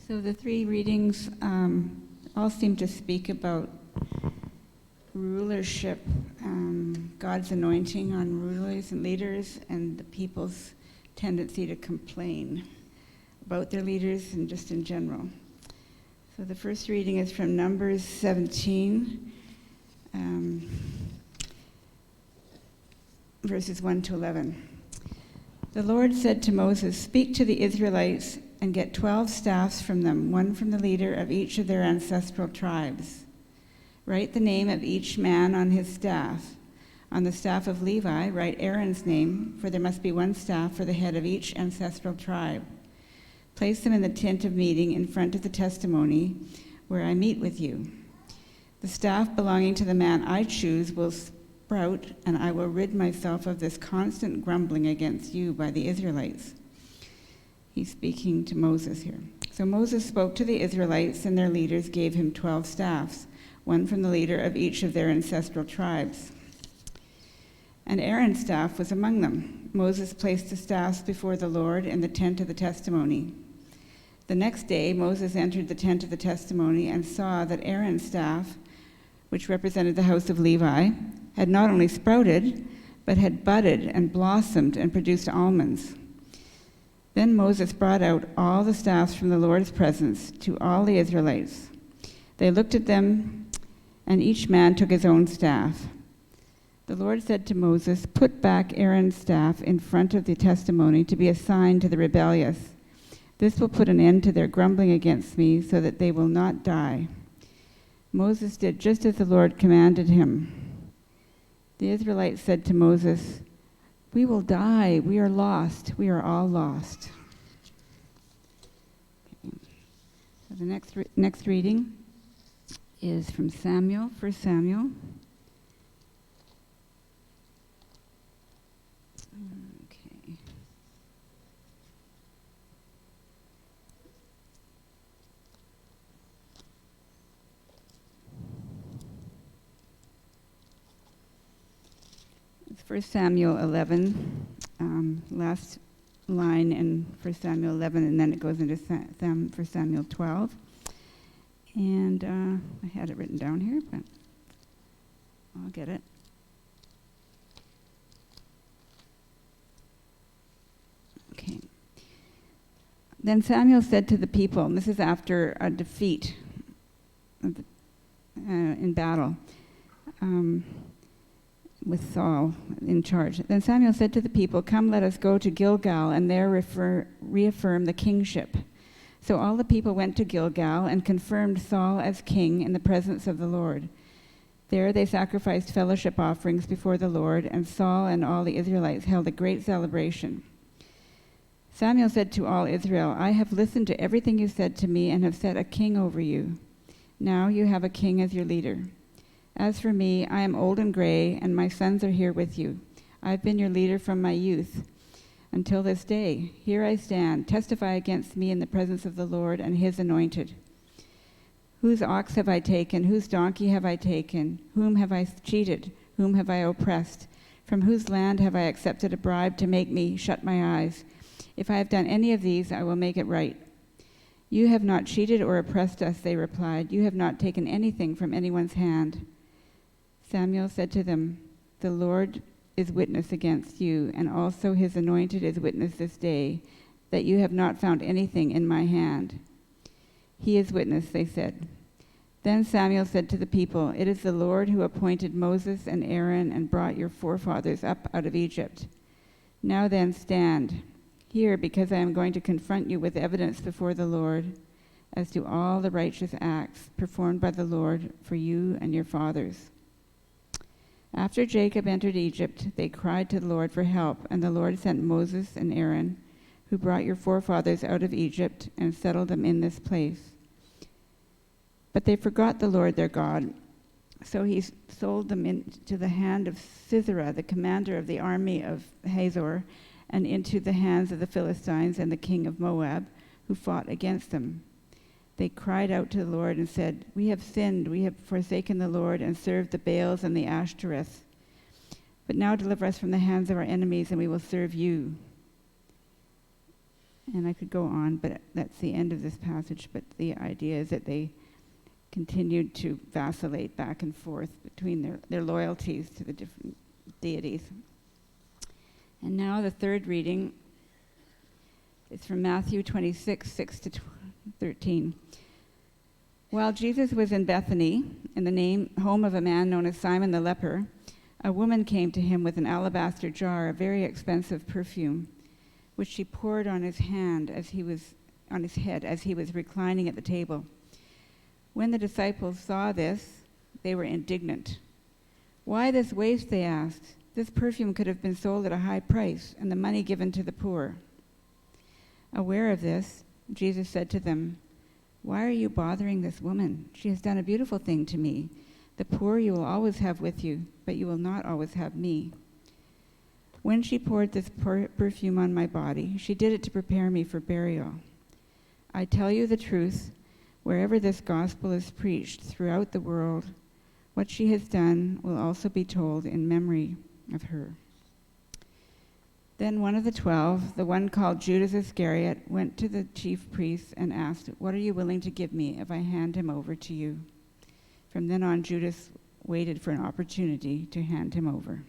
So the three readings all seem to speak about rulership, God's anointing on rulers and leaders, and the people's tendency to complain about their leaders and just in general. So the first reading is from Numbers 17, verses 1 to 11. The Lord said to Moses, "Speak to the Israelites and get 12 staffs from them, one from the leader of each of their ancestral tribes. Write the name of each man on his staff. On the staff of Levi, write Aaron's name, for there must be one staff for the head of each ancestral tribe. Place them in the tent of meeting in front of the testimony where I meet with you. The staff belonging to the man I choose will sprout, and I will rid myself of this constant grumbling against you by the Israelites." He's speaking to Moses here. So Moses spoke to the Israelites, and their leaders gave him 12 staffs, one from the leader of each of their ancestral tribes. And Aaron's staff was among them. Moses placed the staffs before the Lord in the tent of the testimony. The next day, Moses entered the tent of the testimony and saw that Aaron's staff, which represented the house of Levi, had not only sprouted, but had budded and blossomed and produced almonds. Then Moses brought out all the staffs from the Lord's presence to all the Israelites. They looked at them, and each man took his own staff. The Lord said to Moses, "Put back Aaron's staff in front of the testimony to be a sign to the rebellious. This will put an end to their grumbling against me so that they will not die." Moses did just as the Lord commanded him. The Israelites said to Moses, "We will die. We are lost. We are all lost." Okay. So the next reading is from Samuel, 1 Samuel. Okay. It's 1 Samuel 11, last line in 1 Samuel 11, and then it goes into 1 Samuel 12. And I had it written down here, but I'll get it. Okay. Then Samuel said to the people, and this is after a defeat in battle with Saul in charge. Then Samuel said to the people, "Come, let us go to Gilgal and there reaffirm the kingship." So all the people went to Gilgal and confirmed Saul as king in the presence of the Lord. There they sacrificed fellowship offerings before the Lord, and Saul and all the Israelites held a great celebration. Samuel said to all Israel, "I have listened to everything you said to me and have set a king over you. Now you have a king as your leader. As for me, I am old and gray, and my sons are here with you. I've been your leader from my youth until this day. Here I stand. Testify against me in the presence of the Lord and his anointed. Whose ox have I taken? Whose donkey have I taken? Whom have I cheated? Whom have I oppressed? From whose land have I accepted a bribe to make me shut my eyes? If I have done any of these, I will make it right." "You have not cheated or oppressed us," they replied. "You have not taken anything from anyone's hand." Samuel said to them, "The Lord is witness against you, and also his anointed is witness this day, that you have not found anything in my hand." "He is witness," they said. Then Samuel said to the people, "It is the Lord who appointed Moses and Aaron and brought your forefathers up out of Egypt. Now then, stand here, because I am going to confront you with evidence before the Lord as to all the righteous acts performed by the Lord for you and your fathers." After Jacob entered Egypt, they cried to the Lord for help, and the Lord sent Moses and Aaron, who brought your forefathers out of Egypt and settled them in this place. But they forgot the Lord their God, so he sold them into the hand of Sisera, the commander of the army of Hazor, and into the hands of the Philistines and the king of Moab, who fought against them. They cried out to the Lord and said, "We have sinned, we have forsaken the Lord and served the Baals and the Ashtoreths. But now deliver us from the hands of our enemies, and we will serve you." And I could go on, but that's the end of this passage. But the idea is that they continued to vacillate back and forth between their loyalties to the different deities. And now the third reading is from Matthew 26, 6 to 13. While Jesus was in Bethany, in the home of a man known as Simon the leper, a woman came to him with an alabaster jar of very expensive perfume, which she poured on his head as he was reclining at the table. When the disciples saw this, they were indignant. "Why this waste?" they asked. "This perfume could have been sold at a high price and the money given to the poor." Aware of this, Jesus said to them, "Why are you bothering this woman? She has done a beautiful thing to me. The poor you will always have with you, but you will not always have me. When she poured this perfume on my body, she did it to prepare me for burial. I tell you the truth, wherever this gospel is preached throughout the world, what she has done will also be told in memory of her." Then one of the 12, the one called Judas Iscariot, went to the chief priests and asked, "What are you willing to give me if I hand him over to you?" From then on, Judas waited for an opportunity to hand him over.